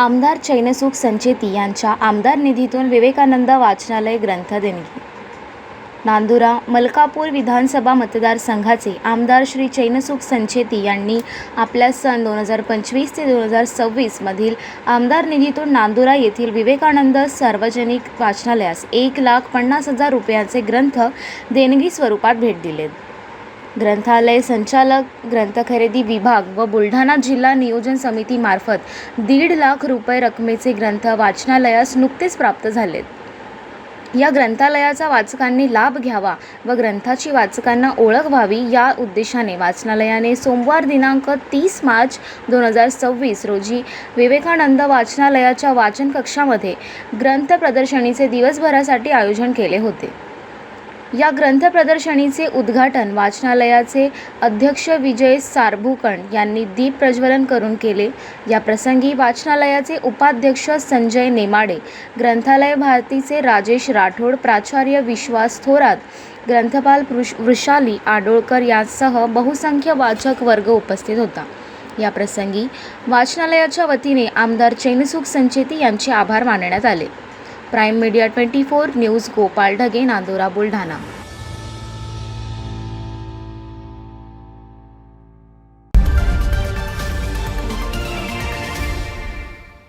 आमदार चैनसुख संचेती यांच्या आमदार निधीतून विवेकानंद वाचनालय ग्रंथ देणगी। नांदुरा मलकापूर विधानसभा मतदारसंघाचे आमदार श्री चैनसुख संचेती यांनी आपल्या सन 2025 ते 2026 मधील आमदार निधीतून नांदुरा येथील विवेकानंद सार्वजनिक वाचनालयास 1,50,000 रुपयांचे ग्रंथ देणगी स्वरूपात भेट दिलेत। ग्रंथालय संचालक, ग्रंथ खरेदी विभाग व बुलढाणा जिल्हा नियोजन समिती मार्फत 1.5 लाख रुपये रकमेचे ग्रंथ वाचनालयास नुकतेच प्राप्त झालेत। या ग्रंथालयाचा वाचकांनी लाभ घ्यावा व ग्रंथाची वाचकांना ओळख व्हावी या उद्देशाने वाचनालयाने सोमवार दिनांक 30 मार्च 2026 रोजी विवेकानंद वाचनालयाच्या वाचन कक्षामध्ये ग्रंथ प्रदर्शनीचे दिवसभरासाठी आयोजन केले होते। या ग्रंथ प्रदर्शनीचे उद्घाटन वाचनालयाचे अध्यक्ष विजय सारभुकण यांनी दीप प्रज्वलन करून केले। या प्रसंगी वाचनालयाचे उपाध्यक्ष संजय नेमाडे, ग्रंथालय भारतीचे राजेश राठोड, प्राचार्य विश्वास थोरात, ग्रंथपाल वृषाली आडोळकर यांसह बहुसंख्य वाचक वर्ग उपस्थित होता। या प्रसंगी वाचनालयाच्या वतीने आमदार चैनसुख संचेती यांचे आभार मानण्यात आले। Prime media 24 news Gopal Dhage, Nandura, Buldhana.